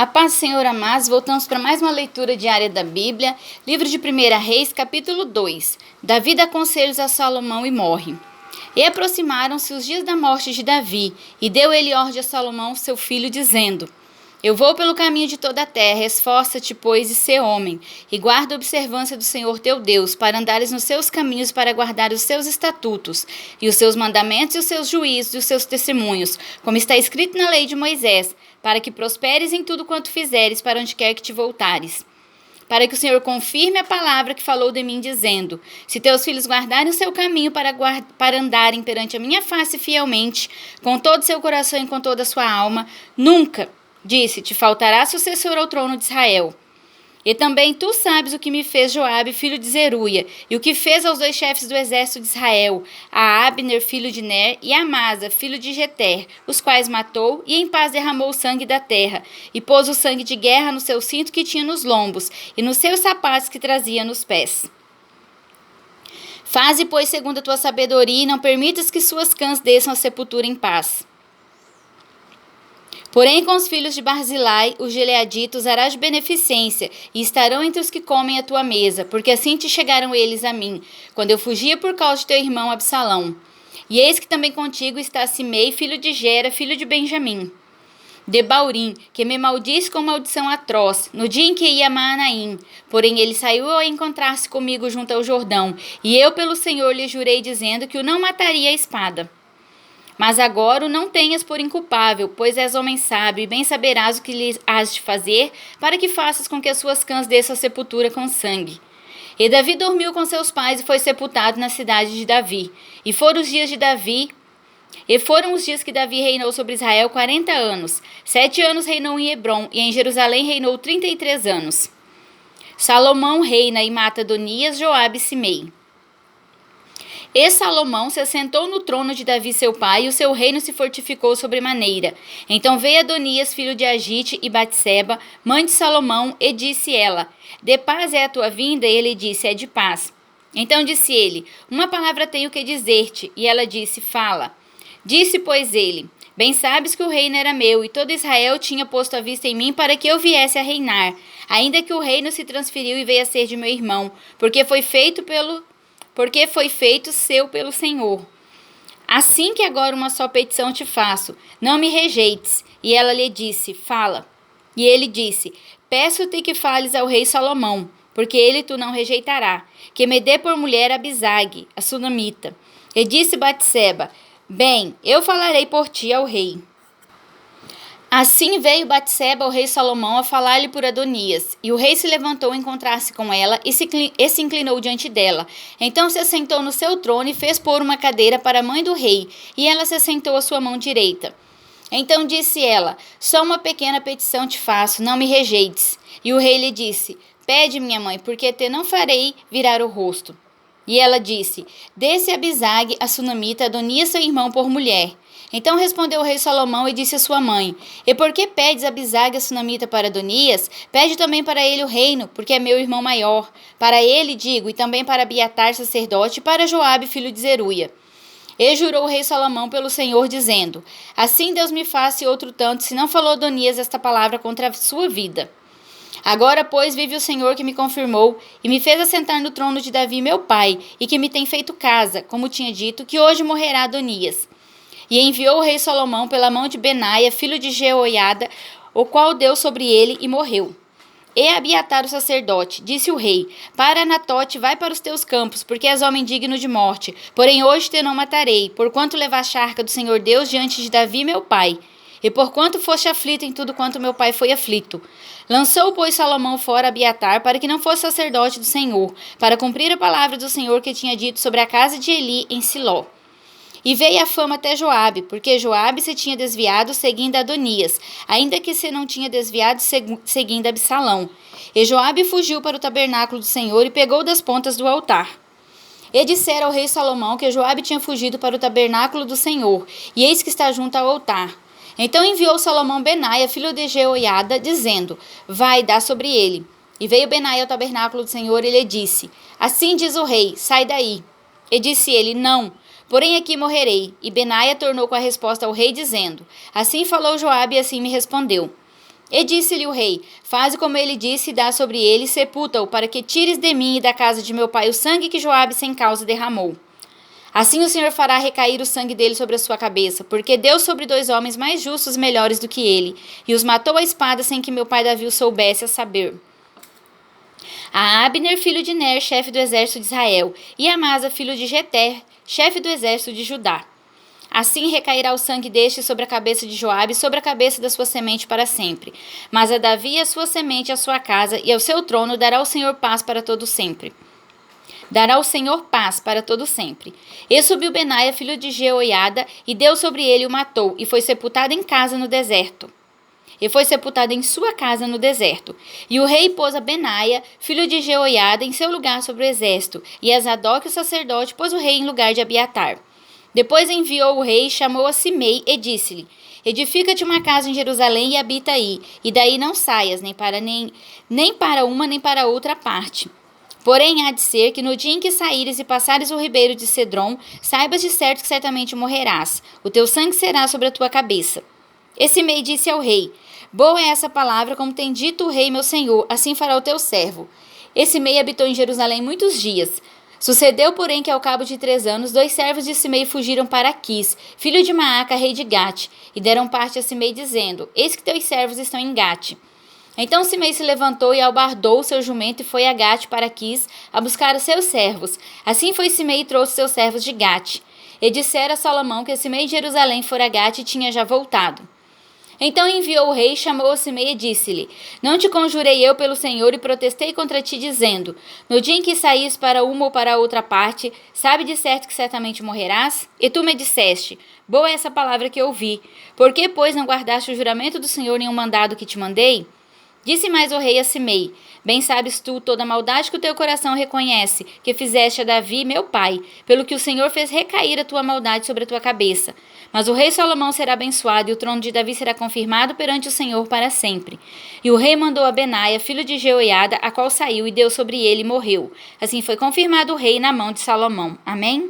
A paz do Senhor, amados, voltamos para mais uma leitura diária da Bíblia, livro de 1 Reis, capítulo 2. Davi dá conselhos a Salomão e morre. E aproximaram-se os dias da morte de Davi, e deu ele ordem a Salomão, seu filho, dizendo: Eu vou pelo caminho de toda a terra, esforça-te, pois, e sê homem, e guarda a observância do Senhor teu Deus, para andares nos seus caminhos, para guardar os seus estatutos, e os seus mandamentos, e os seus juízos, e os seus testemunhos, como está escrito na lei de Moisés, para que prosperes em tudo quanto fizeres, para onde quer que te voltares. Para que o Senhor confirme a palavra que falou de mim, dizendo: Se teus filhos guardarem o seu caminho para andarem perante a minha face fielmente, com todo o seu coração e com toda a sua alma, nunca, disse, te faltará sucessor ao trono de Israel. E também tu sabes o que me fez Joabe, filho de Zeruia, e o que fez aos dois chefes do exército de Israel, a Abner, filho de Ner, e a Amasa, filho de Jeter, os quais matou, e em paz derramou o sangue da terra, e pôs o sangue de guerra no seu cinto que tinha nos lombos, e nos seus sapatos que trazia nos pés. Faze, pois, segundo a tua sabedoria, e não permitas que suas cãs desçam à sepultura em paz. Porém, com os filhos de Barzilai, os gileaditos, harás beneficência, e estarão entre os que comem a tua mesa, porque assim te chegaram eles a mim, quando eu fugia por causa de teu irmão Absalão. E eis que também contigo está Simei, filho de Gera, filho de Benjamim, de Baurim, que me maldisse com maldição atroz, no dia em que ia a Maanaim. Porém, ele saiu a encontrar-se comigo junto ao Jordão, e eu pelo Senhor lhe jurei, dizendo que o não mataria a espada. Mas agora o não tenhas por inculpável, pois és homem sábio, e bem saberás o que lhe has de fazer, para que faças com que as suas cãs desçam à sepultura com sangue. E Davi dormiu com seus pais e foi sepultado na cidade de Davi. E foram os dias que Davi reinou sobre Israel 40 anos. 7 anos reinou em Hebrom, e em Jerusalém reinou 33 anos. Salomão reina e mata Adonias, Joabe e Simei. E Salomão se assentou no trono de Davi seu pai, e o seu reino se fortificou sobremaneira. Então veio Adonias, filho de Agite, e Batseba, mãe de Salomão, e disse ela: De paz é a tua vinda? E ele disse: É de paz. Então disse ele: Uma palavra tenho que dizer-te. E ela disse: Fala. Disse, pois, ele: Bem sabes que o reino era meu, e todo Israel tinha posto a vista em mim para que eu viesse a reinar, ainda que o reino se transferiu e veio a ser de meu irmão, porque foi feito seu pelo Senhor. Assim que agora uma só petição te faço, não me rejeites. E ela lhe disse: Fala. E ele disse: Peço-te que fales ao rei Salomão, porque ele tu não rejeitará, que me dê por mulher Abisag, a sunamita. E disse Batseba: Bem, eu falarei por ti ao rei. Assim veio Batseba ao rei Salomão a falar-lhe por Adonias, e o rei se levantou a encontrar-se com ela e se inclinou diante dela. Então se assentou no seu trono e fez pôr uma cadeira para a mãe do rei, e ela se assentou à sua mão direita. Então disse ela: Só uma pequena petição te faço, não me rejeites. E o rei lhe disse: Pede, minha mãe, porque te não farei virar o rosto. E ela disse: Dê-se Abisag, a sunamita, Adonias seu irmão por mulher. Então respondeu o rei Salomão e disse à sua mãe: E por que pedes Abisag, a sunamita, para Adonias? Pede também para ele o reino, porque é meu irmão maior. Para ele, digo, e também para Abiatar, sacerdote, e para Joabe, filho de Zeruia. E jurou o rei Salomão pelo Senhor, dizendo: Assim Deus me faça e outro tanto, se não falou Adonias esta palavra contra a sua vida. Agora, pois, vive o Senhor que me confirmou e me fez assentar no trono de Davi, meu pai, e que me tem feito casa, como tinha dito, que hoje morrerá Adonias. E enviou o rei Salomão pela mão de Benaia, filho de Jeoiada, o qual deu sobre ele e morreu. E Abiatar o sacerdote, disse o rei: Para Anatote, vai para os teus campos, porque és homem digno de morte. Porém hoje te não matarei, porquanto levaste a arca do Senhor Deus diante de Davi, meu pai. E porquanto foste aflito em tudo quanto meu pai foi aflito. Lançou, pois, Salomão fora Abiatar, para que não fosse sacerdote do Senhor, para cumprir a palavra do Senhor que tinha dito sobre a casa de Eli em Siló. E veio a fama até Joabe, porque Joabe se tinha desviado seguindo Adonias, ainda que se não tinha desviado seguindo Absalão. E Joabe fugiu para o tabernáculo do Senhor e pegou das pontas do altar. E dissera ao rei Salomão que Joabe tinha fugido para o tabernáculo do Senhor, e eis que está junto ao altar. Então enviou Salomão Benaia, filho de Jeoiada, dizendo: Vai, dá sobre ele. E veio Benaia ao tabernáculo do Senhor e lhe disse: Assim diz o rei, sai daí. E disse ele: Não, porém aqui morrerei. E Benaia tornou com a resposta ao rei, dizendo: Assim falou Joabe e assim me respondeu. E disse-lhe o rei: faze como ele disse e dá sobre ele, e sepulta-o, para que tires de mim e da casa de meu pai o sangue que Joabe sem causa derramou. Assim o Senhor fará recair o sangue dele sobre a sua cabeça, porque deu sobre 2 homens mais justos, melhores do que ele, e os matou à espada sem que meu pai Davi o soubesse, a saber, a Abner, filho de Ner, chefe do exército de Israel, e a Amasa, filho de Jeter, chefe do exército de Judá. Assim recairá o sangue deste sobre a cabeça de Joabe e sobre a cabeça da sua semente para sempre. Mas a Davi e a sua semente, a sua casa e ao seu trono dará o Senhor paz para todo sempre. Dará o Senhor paz para todo sempre. E subiu Benaia, filho de Jeoiada, e deu sobre ele e o matou, e foi sepultado em casa no deserto. E foi sepultado em sua casa no deserto. E o rei pôs a Benaia, filho de Jeoiada, em seu lugar sobre o exército, e a Zadok, o sacerdote, pôs o rei em lugar de Abiatar. Depois enviou o rei, chamou a Simei e disse-lhe: edifica-te uma casa em Jerusalém e habita aí, e daí não saias, nem para uma nem para outra parte. Porém, há de ser que no dia em que saíres e passares o ribeiro de Cedron, saibas de certo que certamente morrerás. O teu sangue será sobre a tua cabeça. E Simei disse ao rei: boa é essa palavra, como tem dito o rei meu senhor, assim fará o teu servo. E Simei habitou em Jerusalém muitos dias. Sucedeu, porém, que ao cabo de 3 anos, 2 servos de Simei fugiram para Aquis, filho de Maaca, rei de Gate, e deram parte a Simei, dizendo: eis que teus servos estão em Gate. Então Simei se levantou e albardou o seu jumento e foi a Gate para Aquis a buscar os seus servos. Assim foi Simei e trouxe seus servos de Gate. E dissera a Salomão que Simei de Jerusalém fora a Gate e tinha já voltado. Então enviou o rei, chamou a Simei e disse-lhe: não te conjurei eu pelo Senhor e protestei contra ti, dizendo: no dia em que saís para uma ou para outra parte, sabe de certo que certamente morrerás? E tu me disseste: boa é essa palavra que ouvi. Por que, pois, não guardaste o juramento do Senhor nem o mandado que te mandei? Disse mais o rei a Simei: bem sabes tu toda a maldade que o teu coração reconhece, que fizeste a Davi, meu pai, pelo que o Senhor fez recair a tua maldade sobre a tua cabeça. Mas o rei Salomão será abençoado, e o trono de Davi será confirmado perante o Senhor para sempre. E o rei mandou a Benaia, filho de Jeoiada, a qual saiu e deu sobre ele e morreu. Assim foi confirmado o rei na mão de Salomão. Amém?